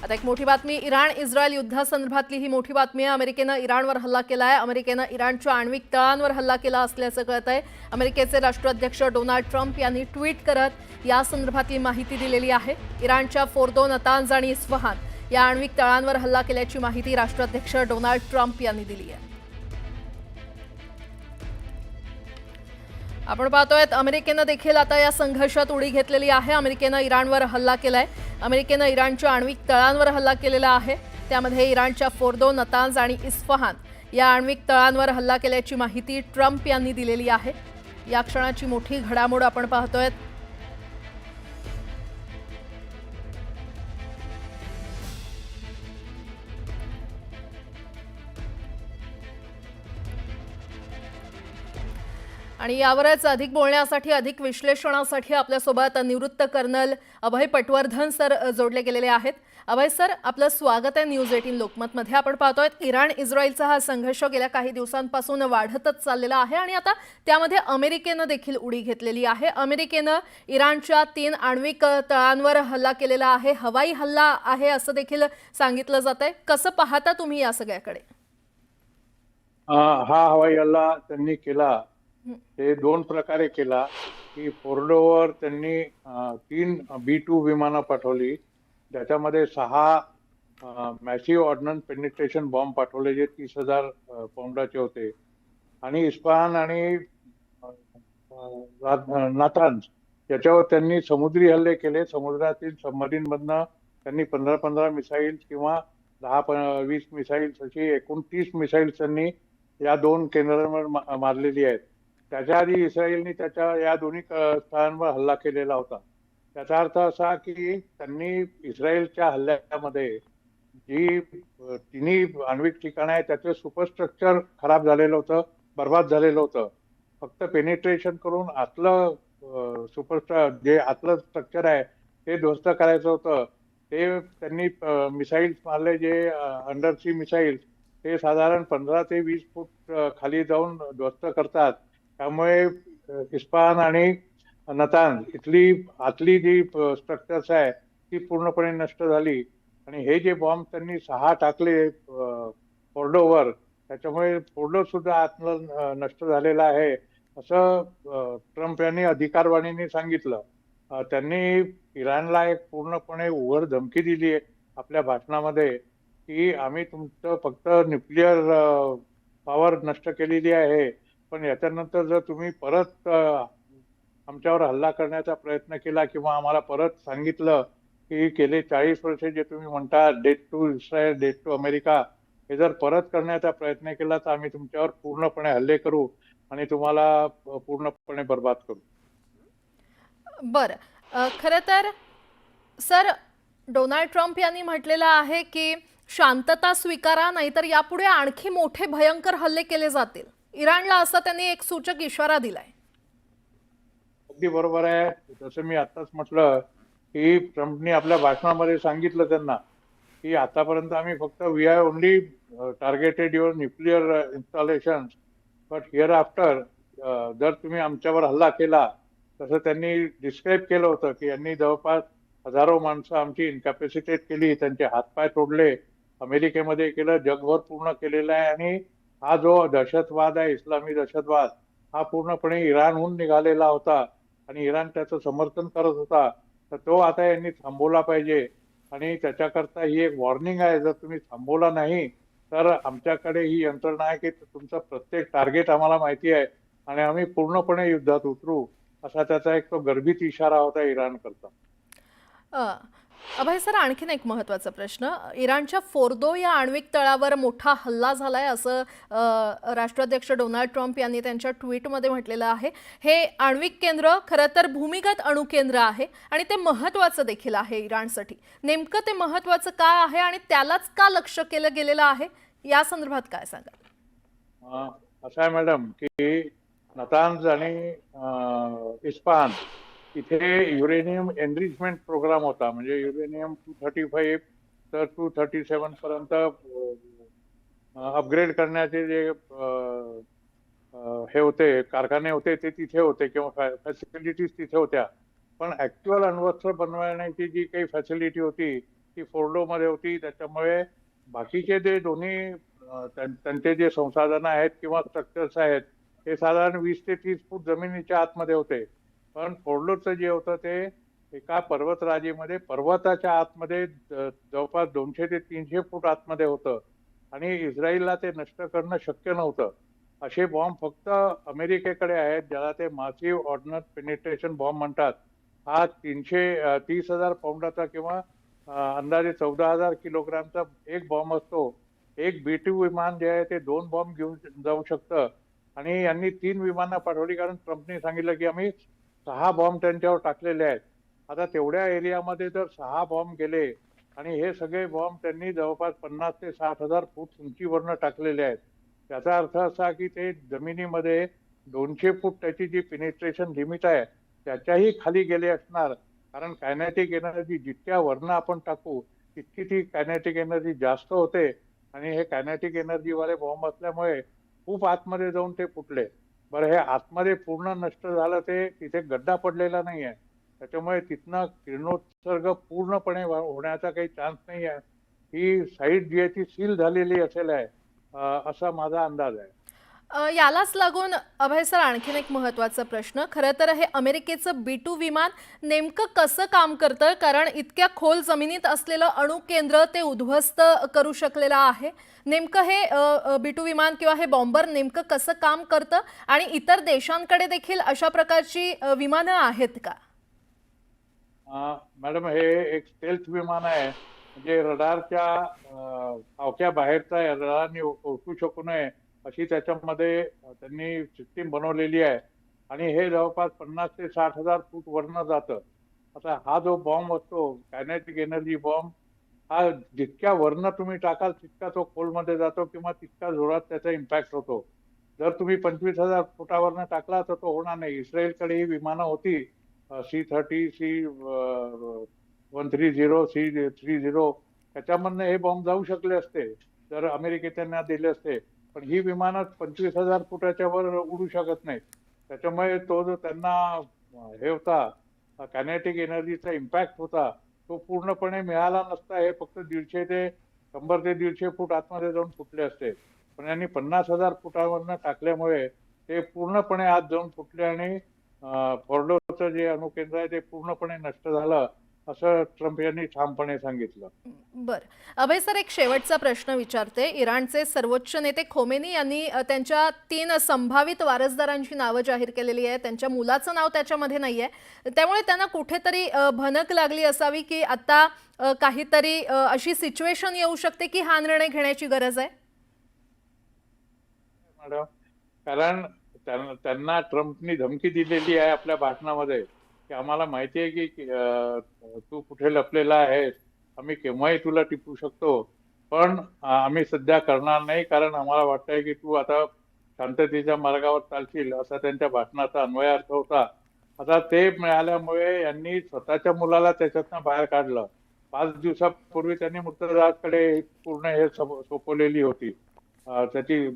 आता एक मोठी बातमी, इराण इस्रायल युद्धासंदर्भातली ही मोठी बातमी आहे। अमेरिकेनं इराणवर हल्ला केलाय। अमेरिकेनं इराणच्या आण्विक तळांवर हल्ला केला असल्याचं कळतंय। अमेरिकेचे राष्ट्राध्यक्ष डोनाल्ड ट्रम्प यांनी ट्विट करत या संदर्भातली माहिती दिलेली आहे। इराणच्या फोर्दो, नतांज आणि इस्फहान या आण्विक तळांवर हल्ला केल्याची माहिती राष्ट्राध्यक्ष डोनाल्ड ट्रम्प यांनी दिली आहे। आपण पाहतोय अमेरिकेनं देखील आता या संघर्षात उडी घेतलेली आहे। अमेरिकेनं इराणवर हल्ला केलाय। अमेरिकेनं इराणच्या आण्विक तळांवर हल्ला केलेला आहे। त्यामध्ये इराणच्या फोर्दो, नतांज आणि इस्फहान या आण्विक तळांवर हल्ला केल्याची माहिती ट्रम्प यांनी दिलेली आहे। या क्षणाची मोठी घडामोड आपण पाहतोय। आणि यावरच अधिक बोलण्यासाठी, अधिक विश्लेषणासाठी आपल्यासोबत निवृत्त कर्नल अभय पटवर्धन सर जोडले गेलेले आहेत। अभय सर, आपलं स्वागत आहे न्यूज 18 लोकमतमध्ये। आपण पाहतोय इराण इस्रायलचा हा संघर्ष गेल्या काही दिवसांपासून वाढतच चाललेला आहे आणि आता त्यामध्ये अमेरिकेनं देखील उडी घेतलेली आहे। अमेरिकेनं इराणच्या 3 आण्विक तळांवर हल्ला केलेला आहे। हवाई हल्ला आहे असं देखील सांगितलं जातंय। कसं पाहता तुम्ही या सगळ्याकडे? हा हवाई हल्ला त्यांनी केला ते 2 प्रकारे केला की फोर्डोवर त्यांनी 3 B-2 विमानं पाठवली, ज्याच्यामध्ये 6 मॅसिव्ह ऑर्डनन्स पेनिट्रेशन बॉम्ब पाठवले जे 30,000 पाऊंडाचे होते। आणि इस्फहान आणि नातांज याच्यावर त्यांनी समुद्री हल्ले केले। समुद्रातील सबमरीनमधनं त्यांनी 15 मिसाईल्स किंवा 10-20 मिसाईल्स अशी एकूण 30 मिसाईल्स त्यांनी या 2 केंद्रांवर मारलेली आहेत। त्याच्या आधी इस्रायलने त्याच्या या दोन्ही स्थळांवर हल्ला केलेला होता। त्याचा अर्थ असा की त्यांनी इस्रायलच्या हल्ल्यामध्ये जी तिन्ही आण्विक ठिकाणं आहेत त्याचं सुपरस्ट्रक्चर खराब झालेलं होतं, बर्बाद झालेलं होतं। फक्त पेनिट्रेशन करून आतलं जे आतलं स्ट्रक्चर आहे ते ध्वस्त करायचं होतं। ते त्यांनी मिसाईल्स मारले, जे अंडर सी मिसाईल्स ते साधारण 15 ते 20 फूट खाली जाऊन ध्वस्त करतात। त्यामुळे इस्फहान आणि नतांज इथली आतली जी स्ट्रक्चर्स आहे ती पूर्णपणे नष्ट झाली। आणि हे जे बॉम्ब त्यांनी 6 टाकले फोर्डोवर, त्याच्यामुळे फोर्डो सुद्धा आतलं नष्ट झालेला आहे असं ट्रम्प यांनी अधिकारवाणीने सांगितलं। त्यांनी इराणला एक पूर्णपणे उघड धमकी दिली आहे आपल्या भाषणामध्ये की आम्ही तुमचं फक्त न्यूक्लिअर पॉवर नष्ट केलेली आहे, पण याच्यानंतर जर तुम्ही परत आमच्यावर हल्ला करण्याचा प्रयत्न केला किंवा आम्हाला परत सांगितलं की गेले 40 वर्षे जे तुम्ही म्हणता debt to Israel, debt to America, हे जर परत करण्याचा प्रयत्न केला तर आम्ही तुमच्यावर पूर्णपणे हल्ले करू आणि तुम्हाला पूर्णपणे बर्बाद करू। बरं, खरं तर सर, डोनाल्ड ट्रम्प यांनी म्हटलेलं आहे की शांतता स्वीकारा, नाहीतर यापुढे आणखी मोठे भयंकर हल्ले केले जातील। इराणला असा त्यांनी एक सूचक इशारा दिलाय। अगदी बरोबर आहे। जसं मी आताच म्हटलं की ट्रम्पनी आपल्या भाषणामध्ये सांगितलं त्यांना की आतापर्यंत आम्ही फक्त we are only targeted your nuclear installations, but here after जर तुम्ही आमच्यावर हल्ला केला, तसं त्यांनी डिस्क्राईब केलं होतं की यांनी जवळपास हजारो माणसं आमची इन्कॅपॅसिटेट केली, त्यांचे हातपाय तोडले, अमेरिकेमध्ये केलं, जगभर पूर्ण केलेलं आहे। आणि हा जो दहशतवाद आहे, इस्लामी दहशतवाद, हा पूर्णपणे इराणहून निघालेला होता आणि इराण त्याचं समर्थन करत होता। तर तो आता यांनी थांबवला पाहिजे आणि त्याच्याकरता ही एक वॉर्निंग आहे, जर तुम्ही थांबवला नाही तर आमच्याकडे ही यंत्रणा आहे की तुमचं प्रत्येक टार्गेट आम्हाला माहिती आहे आणि आम्ही पूर्णपणे युद्धात उतरू, असा त्याचा एक तो गर्भित इशारा होता इराण करता। अभय सर, आणखीन एक महत्त्वाचा प्रश्न, इराणच्या फोर्दो या आण्विक तळावर मोठा हल्ला झालाय असं राष्ट्राध्यक्ष डोनाल्ड ट्रम्प यांनी त्यांच्या ट्विटमध्ये म्हटलेलं आहे। हे आण्विक केंद्र खरं तर भूमिगत अणुकेंद्र आहे आणि ते महत्त्वाचं देखील आहे इराणसाठी। नेमकं ते महत्त्वाचं का आहे आणि त्यालाच का लक्ष्य केलं गेलेलं आहे, या संदर्भात काय सांगाल? असं आहे मॅडम की नतांज आणि इस्फहान इथे युरेनियम एनरिचमेंट प्रोग्राम होता, म्हणजे युरेनियम 235 तर 237 पर्यंत अपग्रेड करण्याचे जे हे होते कारखाने होते ते तिथे होते किंवा फॅसिलिटीज तिथे होत्या। पण ऍक्च्युअल अण्वस्त्र बनवण्याची जी काही फॅसिलिटी होती ती फोर्डोमध्ये होती. त्याच्यामुळे बाकीचे जे दोन्ही त्यांचे जे संसाधनं आहेत किंवा स्ट्रक्चर्स आहेत ते साधारण 20 ते 30 फूट जमिनीच्या आतमध्ये होते. पण फोर्डोचं जे होतं ते एका पर्वतराजीमध्ये पर्वताच्या आतमध्ये जवळपास 200 ते 300 फूट आतमध्ये होतं आणि इस्रायलला ते नष्ट करणं शक्य नव्हतं. असे बॉम्ब फक्त अमेरिकेकडे आहेत, ज्याला ते मासिव्ह ऑर्डिनन्स पेनिट्रेशन बॉम्ब म्हणतात. हा 30,000 पाऊंडाचा किंवा अंदाजे 14,000 किलोग्रामचा एक बॉम्ब असतो. एक B-2 विमान जे आहे ते 2 बॉम्ब घेऊन जाऊ शकतं आणि यांनी 3 विमानं पाठवली, कारण ट्रम्पने सांगितलं की आम्ही 6 बॉम्ब त्यांच्यावर टाकलेले आहेत. आता तेवढ्या एरियामध्ये जर 6 बॉम्ब गेले आणि हे सगळे बॉम्ब त्यांनी जवळपास 50,000 ते 60,000 फूट उंचीवरनं टाकलेले आहेत. त्याचा अर्थ असा की ते जमिनीमध्ये 200 फूट त्याची जी पेनिट्रेशन लिमिट आहे त्याच्याही खाली गेले असणार, कारण कायनेटिक एनर्जी जितक्या वरनं आपण टाकू तितकी ती कायनेटिक एनर्जी जास्त होते आणि हे कायनेटिक एनर्जी वाले बॉम्ब असल्यामुळे खूप आतमध्ये जाऊन ते फुटले. बरं, हे आतमध्ये पूर्ण नष्ट झालं, ते तिथे गड्डा पडलेला नाही आहे, त्याच्यामुळे तिथनं किरणोत्सर्ग पूर्णपणे होण्याचा काही चान्स नाही आहे. ही साईट जी आहे ती सील झालेली असेल आहे, असा माझा अंदाज आहे. यालाच लागून अभय सर आणखीन एक महत्त्वाचा प्रश्न. खरं तर हे अमेरिकेचं B-2 विमान नेमकं कसं काम करतं? कारण इतक्या खोल जमिनीत असलेलं अणुकेंद्र ते उद्ध्वस्त करू शकलेलं आहे. नेमकं हे B-2 विमान किंवा हे बॉम्बर नेमकं कसं काम करतं आणि इतर देशांकडे देखील अशा प्रकारची विमानं आहेत का? मॅडम, हे एक स्टेल्थ विमान आहे, म्हणजे रडारच्या फावक्या बाहेरचा रडारने ओळखू शकू नये अशी त्याच्यामध्ये त्यांनी सिस्टीम बनवलेली आहे आणि हे जवळपास 50,000 ते 60,000 फूट वरनं जातं. आता हा जो बॉम्ब असतो कायनेटिक एनर्जी बॉम्ब, हा जितक्या वरनं तुम्ही टाकाल तितका तो खोलमध्ये जातो किंवा तितका जोरात त्याचा इम्पॅक्ट होतो. जर तुम्ही 25,000 फुटावरनं टाकला तर तो होणार नाही. इस्रायलकडे ही विमानं होती, C-30, C-130, C-30, त्याच्यामधनं हे बॉम्ब जाऊ शकले असते जर अमेरिकेत त्यांना दिले असते. पण ही विमानं 25,000 फुटाच्या वर उडू शकत नाही. त्याच्यामुळे तो जो त्यांना हे होता कायनेटिक एनर्जीचा इम्पॅक्ट होता तो पूर्णपणे मिळाला नसता. हे फक्त 100 ते 100 फूट आतमध्ये जाऊन फुटले असते. पण यांनी 50,000 फुटावरनं टाकल्यामुळे ते पूर्णपणे आत जाऊन फुटले आणि फोर्डोचं जे अणुकेंद्र आहे ते पूर्णपणे नष्ट झालं, असं ट्रम्प यांनी ठामपणे सांगितलं. बर, अभय सर, एक शेवटचा प्रश्न विचारते. इराणचे सर्वोच्च नेते खोमेनी यांनी त्यांच्या 3 संभावित वारसदारांची नावं जाहीर केलेली आहे. त्यांच्या मुलाचं नाव त्याच्यामध्ये नाहीये. त्यामुळे त्यांना कुठेतरी भनक लागली असावी की आता काहीतरी अशी सिच्युएशन येऊ शकते की हा निर्णय घेण्याची गरज आहे. मॅडम, कारण त्यांना ट्रम्पनी धमकी दिलेली आहे आपल्या भाषणामध्ये की आम्हाला माहिती आहे की तू कुठे लपलेला आहेस, आम्ही केव्हाही तुला टिपू शकतो, पण आम्ही सध्या करणार नाही, कारण आम्हाला वाटतंय की तू आता शांततेच्या मार्गावर चालशील, असा त्यांच्या भाषणाचा अन्वयार्थ होता. आता ते मिळाल्यामुळे यांनी स्वतःच्या मुलाला त्याच्यातनं बाहेर काढलं. 5 दिवसापूर्वी त्यांनी मुत्तराकडे पूर्ण हे सोपवलेली होती, त्याची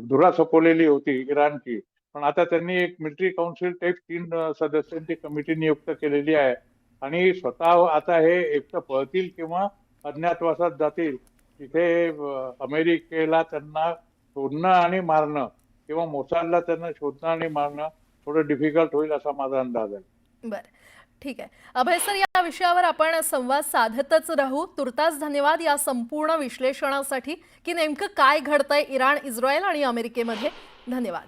धुरा सोपवलेली होती इराणची. पण आता त्यांनी एक मिलिटरी काउन्सिल टाईप 3 सदस्यांची कमिटी नियुक्त केलेली आहे आणि स्वतः आता हे एक तर पळतील किंवा अज्ञातवासात जातील. तिथे अमेरिकेला त्यांना शोधणं आणि मारणं किंवा मोसादला त्यांना शोधणं आणि मारणं थोडं डिफिकल्ट होईल, असा माझा अंदाज आहे. बरं, ठीक आहे. अभय सर, या विषयावर आपण संवाद साधतच राहू. तुर्तास धन्यवाद या संपूर्ण विश्लेषणासाठी की नेमकं काय घडतंय इराण, इस्रायल आणि अमेरिकेमध्ये. धन्यवाद.